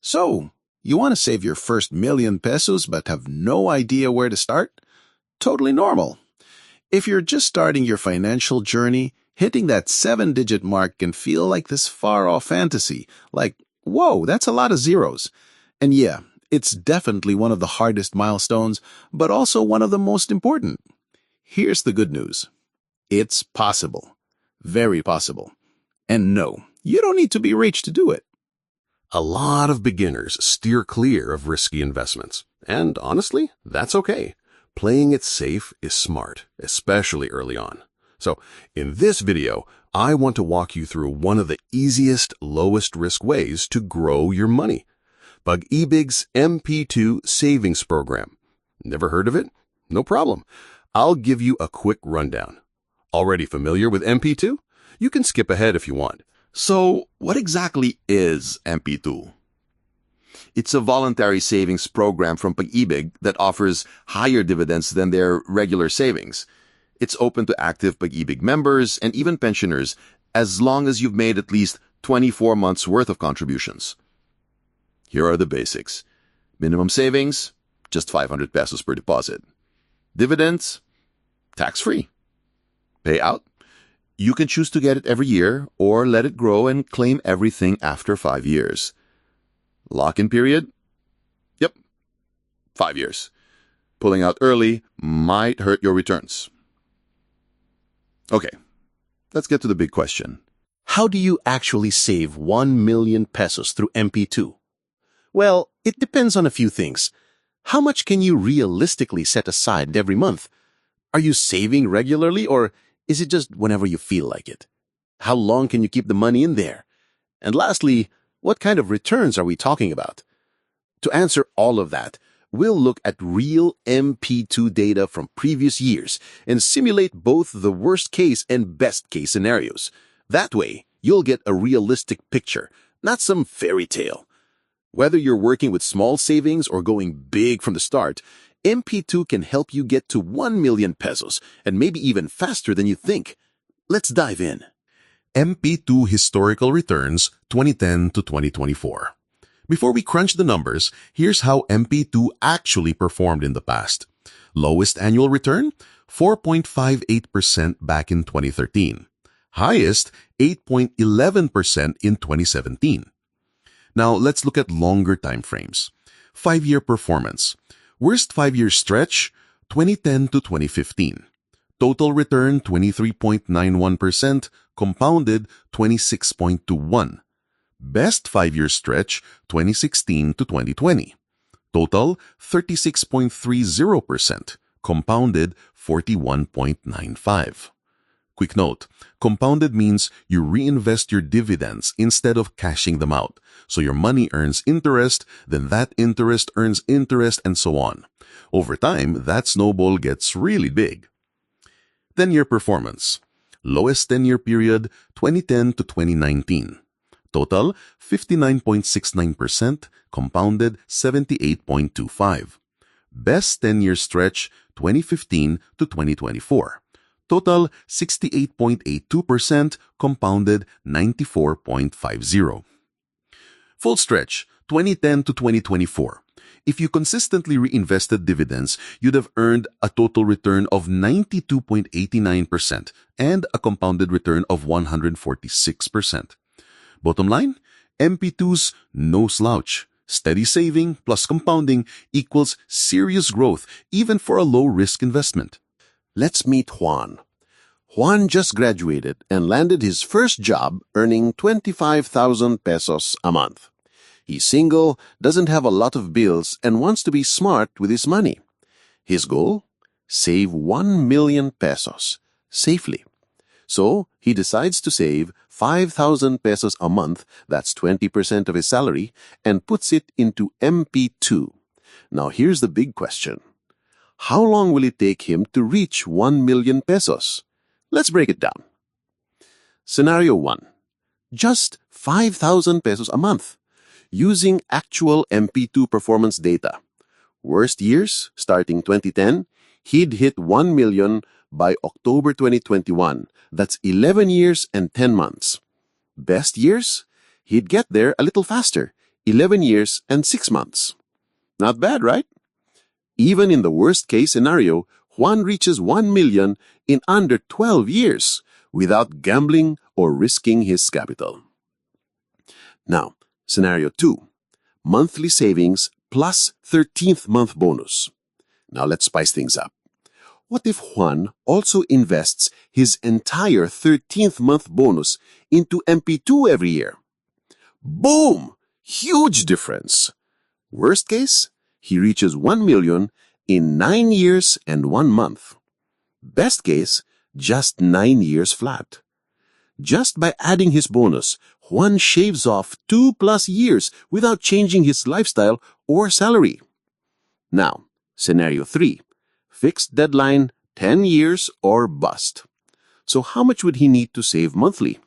So, you want to save your first ₱1,000,000 but have no idea where to start? Totally normal. If you're just starting your financial journey, hitting that 7-digit mark can feel like this far-off fantasy, like, whoa, that's a lot of zeros. And yeah, it's definitely one of the hardest milestones, but also one of the most important. Here's the good news. It's possible. Very possible. And no, you don't need to be rich to do it. A lot of beginners steer clear of risky investments. And honestly, that's okay. Playing it safe is smart, especially early on. So, in this video, I want to walk you through one of the easiest, lowest risk ways to grow your money. Pag-IBIG's MP2 savings program. Never heard of it? No problem. I'll give you a quick rundown. Already familiar with MP2? You can skip ahead if you want. So, what exactly is MP2? It's a voluntary savings program from Pag-IBIG that offers higher dividends than their regular savings. It's open to active Pag-IBIG members and even pensioners as long as you've made at least 24 months worth of contributions. Here are the basics. Minimum savings, just 500 pesos per deposit. Dividends, tax-free. Payout, you can choose to get it every year or let it grow and claim everything after 5 years. Lock-in period? Yep, 5 years. Pulling out early might hurt your returns. Okay, let's get to the big question. How do you actually save 1,000,000 pesos through MP2? Well, it depends on a few things. How much can you realistically set aside every month? Are you saving regularly or is it just whenever you feel like it? How long can you keep the money in there? And lastly, what kind of returns are we talking about? To answer all of that, we'll look at real MP2 data from previous years and simulate both the worst case and best case scenarios. That way, you'll get a realistic picture, not some fairy tale. Whether you're working with small savings or going big from the start, MP2 can help you get to 1,000,000 pesos and maybe even faster than you think. Let's dive in. MP2 historical returns 2010 to 2024. Before we crunch the numbers, here's how MP2 actually performed in the past. Lowest annual return, 4.58% back in 2013. Highest, 8.11% in 2017. Now, let's look at longer time frames. 5-year performance. Worst 5-year stretch, 2010 to 2015. Total return, 23.91%, compounded, 26.21. Best 5-year stretch, 2016 to 2020. Total, 36.30%, compounded, 41.95. Quick note, compounded means you reinvest your dividends instead of cashing them out. So your money earns interest, then that interest earns interest, and so on. Over time, that snowball gets really big. 10-year performance. Lowest 10-year period, 2010 to 2019. Total, 59.69%, compounded, 78.25. Best 10-year stretch, 2015 to 2024. Total, 68.82%, compounded, 94.50. Full stretch, 2010 to 2024. If you consistently reinvested dividends, you'd have earned a total return of 92.89% and a compounded return of 146%. Bottom line, MP2's no slouch. Steady saving plus compounding equals serious growth even for a low-risk investment. Let's meet Juan. Juan just graduated and landed his first job earning 25,000 pesos a month. He's single, doesn't have a lot of bills, and wants to be smart with his money. His goal? Save 1,000,000 pesos, safely. So, he decides to save 5,000 pesos a month, that's 20% of his salary, and puts it into MP2. Now here's the big question. How long will it take him to reach 1,000,000 pesos? Let's break it down. Scenario 1. Just 5,000 pesos a month, using actual MP2 performance data. Worst years, starting 2010, he'd hit 1,000,000 by October 2021. That's 11 years and 10 months. Best years, he'd get there a little faster, 11 years and 6 months. Not bad, right? Even in the worst-case scenario, Juan reaches 1 million in under 12 years without gambling or risking his capital. Now, scenario 2. Monthly savings plus 13th month bonus. Now let's spice things up. What if Juan also invests his entire 13th month bonus into MP2 every year? Boom! Huge difference. Worst case, he reaches 1 million in 9 years and 1 month. Best case, just 9 years flat. Just by adding his bonus, Juan shaves off 2+ years without changing his lifestyle or salary. Now, scenario 3. Fixed deadline, 10 years or bust. So how much would he need to save monthly?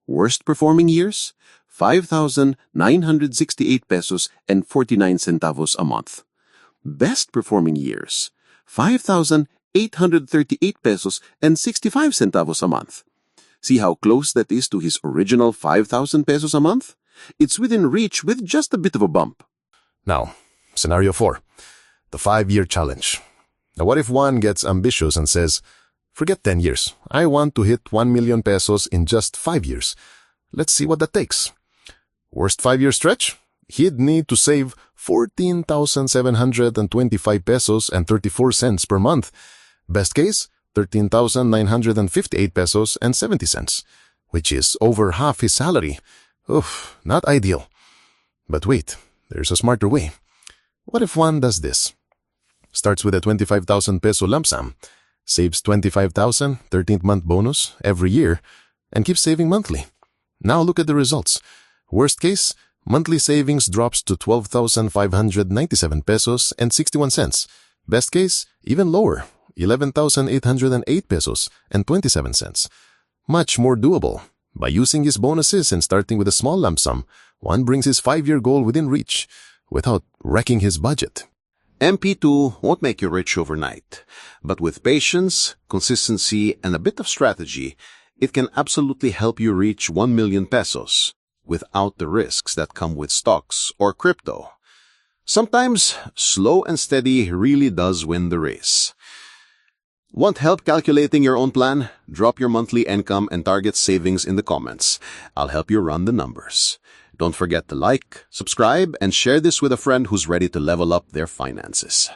Worst performing years? 5,968 pesos and 49 centavos a month. Best performing years? 5,838 pesos and 65 centavos a month. See how close that is to his original 5,000 pesos a month? It's within reach with just a bit of a bump. Now, scenario 4. The 5-year challenge. Now what if Juan gets ambitious and says, forget 10 years. I want to hit 1 million pesos in just 5 years. Let's see what that takes. Worst 5-year stretch? He'd need to save 14,725 pesos and 34 cents per month. Best case, 13,958 pesos and 70 cents, which is over half his salary. Oof, not ideal. But wait, there's a smarter way. What if Juan does this? Starts with a 25,000 peso lump sum, saves 25,000 13th month bonus every year, and keeps saving monthly. Now look at the results. Worst case, monthly savings drops to 12,597 pesos and 61 cents. Best case, even lower, 11,808 pesos and 27 cents. Much more doable. By using his bonuses and starting with a small lump sum, Juan brings his 5-year goal within reach without wrecking his budget. MP2 won't make you rich overnight, but with patience, consistency, and a bit of strategy, it can absolutely help you reach 1 million pesos without the risks that come with stocks or crypto. Sometimes, slow and steady really does win the race. Want help calculating your own plan? Drop your monthly income and target savings in the comments. I'll help you run the numbers. Don't forget to like, subscribe, and share this with a friend who's ready to level up their finances.